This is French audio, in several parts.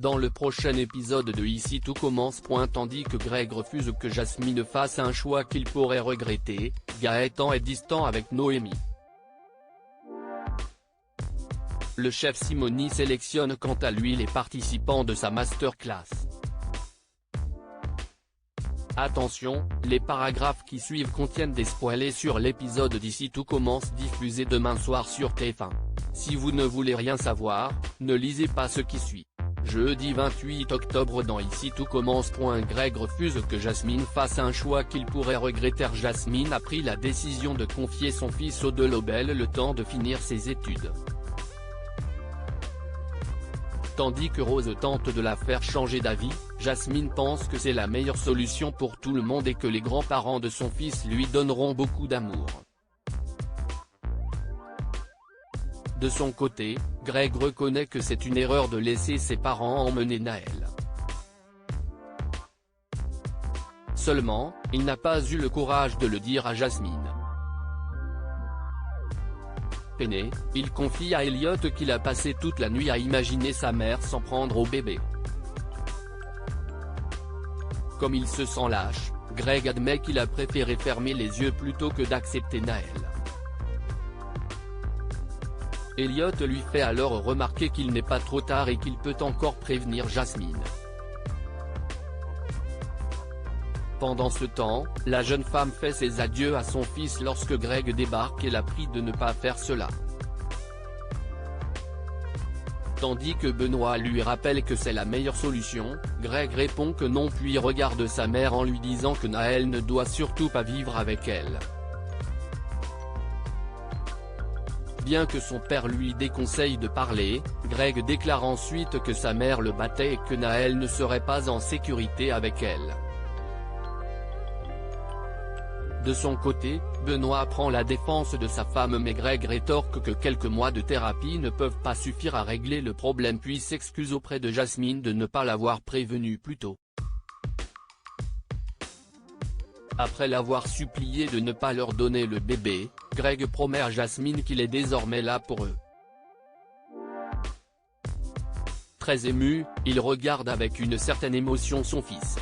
dans le prochain épisode de Ici tout commence. Tandis que Greg refuse que Jasmine fasse un choix qu'il pourrait regretter, Gaëtan est distant avec Noémie. Le chef Simoni sélectionne quant à lui les participants de sa masterclass. Attention, les paragraphes qui suivent contiennent des spoilers sur l'épisode d'Ici tout commence diffusé demain soir sur TF1. Si vous ne voulez rien savoir, ne lisez pas ce qui suit. Jeudi 28 octobre dans Ici tout commence. Greg refuse que Jasmine fasse un choix qu'il pourrait regretter. Jasmine a pris la décision de confier son fils au Delobel le temps de finir ses études. Tandis que Rose tente de la faire changer d'avis, Jasmine pense que c'est la meilleure solution pour tout le monde et que les grands-parents de son fils lui donneront beaucoup d'amour. De son côté, Greg reconnaît que c'est une erreur de laisser ses parents emmener Naël. Seulement, il n'a pas eu le courage de le dire à Jasmine. Peiné, il confie à Elliot qu'il a passé toute la nuit à imaginer sa mère s'en prendre au bébé. Comme il se sent lâche, Greg admet qu'il a préféré fermer les yeux plutôt que d'accepter Naël. Elliot lui fait alors remarquer qu'il n'est pas trop tard et qu'il peut encore prévenir Jasmine. Pendant ce temps, la jeune femme fait ses adieux à son fils lorsque Greg débarque et la prie de ne pas faire cela. Tandis que Benoît lui rappelle que c'est la meilleure solution, Greg répond que non puis regarde sa mère en lui disant que Naël ne doit surtout pas vivre avec elle. Bien que son père lui déconseille de parler, Greg déclare ensuite que sa mère le battait et que Naël ne serait pas en sécurité avec elle. De son côté, Benoît prend la défense de sa femme mais Greg rétorque que quelques mois de thérapie ne peuvent pas suffire à régler le problème puis s'excuse auprès de Jasmine de ne pas l'avoir prévenu plus tôt. Après l'avoir supplié de ne pas leur donner le bébé, Greg promet à Jasmine qu'il est désormais là pour eux. Très ému, il regarde avec une certaine émotion son fils.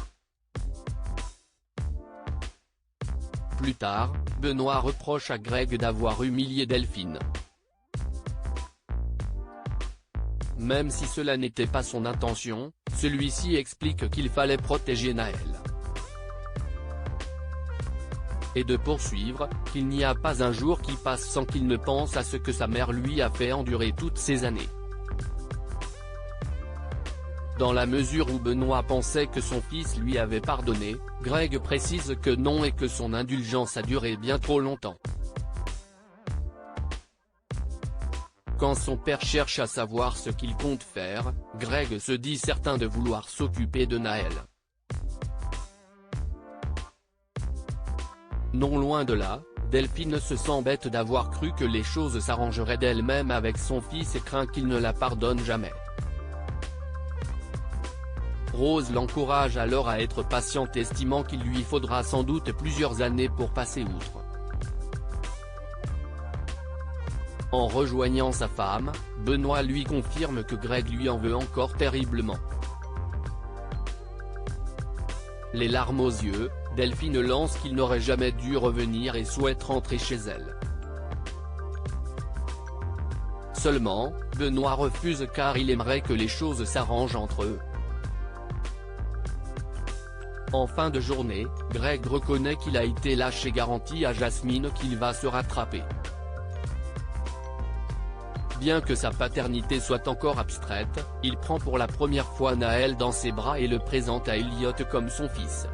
Plus tard, Benoît reproche à Greg d'avoir humilié Delphine. Même si cela n'était pas son intention, celui-ci explique qu'il fallait protéger Naël. Et de poursuivre, qu'il n'y a pas un jour qui passe sans qu'il ne pense à ce que sa mère lui a fait endurer toutes ces années. Dans la mesure où Benoît pensait que son fils lui avait pardonné, Greg précise que non et que son indulgence a duré bien trop longtemps. Quand son père cherche à savoir ce qu'il compte faire, Greg se dit certain de vouloir s'occuper de Naël. Non loin de là, Delphine se sent bête d'avoir cru que les choses s'arrangeraient d'elles-mêmes avec son fils et craint qu'il ne la pardonne jamais. Rose l'encourage alors à être patiente estimant qu'il lui faudra sans doute plusieurs années pour passer outre. En rejoignant sa femme, Benoît lui confirme que Greg lui en veut encore terriblement. Les larmes aux yeux, Delphine lance qu'il n'aurait jamais dû revenir et souhaite rentrer chez elle. Seulement, Benoît refuse car il aimerait que les choses s'arrangent entre eux. En fin de journée, Greg reconnaît qu'il a été lâche et garantit à Jasmine qu'il va se rattraper. Bien que sa paternité soit encore abstraite, il prend pour la première fois Naël dans ses bras et le présente à Elliot comme son fils.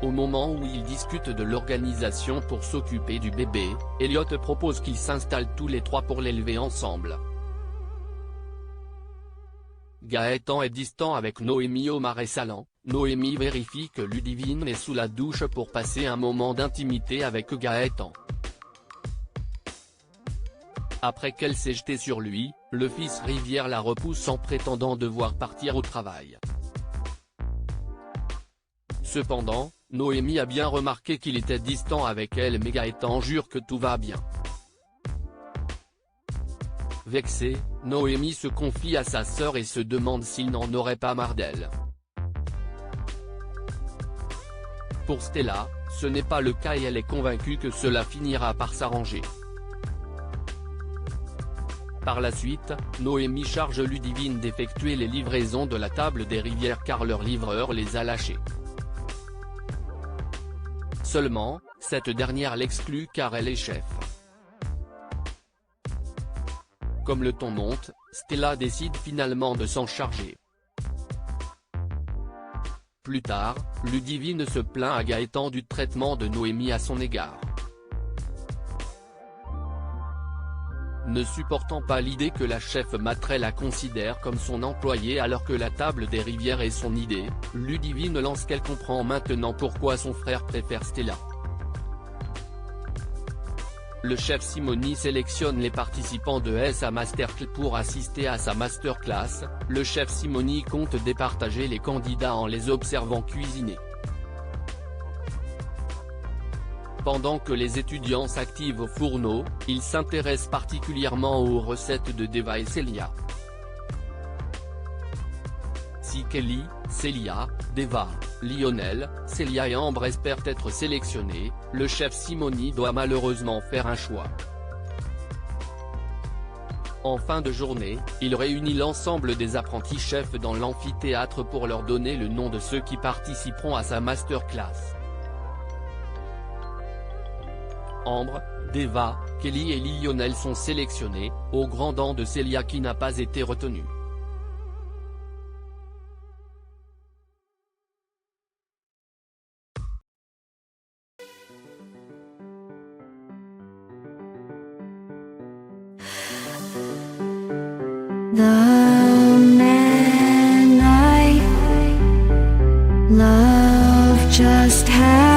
Au moment où ils discutent de l'organisation pour s'occuper du bébé, Elliot propose qu'ils s'installent tous les trois pour l'élever ensemble. Gaëtan est distant avec Noémie au marais salant. Noémie vérifie que Ludivine est sous la douche pour passer un moment d'intimité avec Gaëtan. Après qu'elle s'est jetée sur lui, le fils Rivière la repousse en prétendant devoir partir au travail. Cependant, Noémie a bien remarqué qu'il était distant avec elle mais Gaëtan jure que tout va bien. Vexée, Noémie se confie à sa sœur et se demande s'il n'en aurait pas marre d'elle. Pour Stella, ce n'est pas le cas et elle est convaincue que cela finira par s'arranger. Par la suite, Noémie charge Ludivine d'effectuer les livraisons de la table des rivières car leur livreur les a lâchés. Seulement, cette dernière l'exclut car elle est chef. Comme le ton monte, Stella décide finalement de s'en charger. Plus tard, Ludivine se plaint à Gaëtan du traitement de Noémie à son égard. Ne supportant pas l'idée que la chef Matrel la considère comme son employée alors que la table des rivières est son idée, Ludivine lance qu'elle comprend maintenant pourquoi son frère préfère Stella. Le chef Simoni sélectionne les participants de sa masterclass pour assister à sa masterclass. Le chef Simoni compte départager les candidats en les observant cuisiner. Pendant que les étudiants s'activent au fourneau, il s'intéresse particulièrement aux recettes de Deva et Célia. Si Kelly, Célia, Deva, Lionel, Célia et Ambre espèrent être sélectionnés, le chef Simoni doit malheureusement faire un choix. En fin de journée, il réunit l'ensemble des apprentis chefs dans l'amphithéâtre pour leur donner le nom de ceux qui participeront à sa masterclass. Ambre, Deva, Kelly et Lionel sont sélectionnés, au grand dam de Célia qui n'a pas été retenue. The man I love just had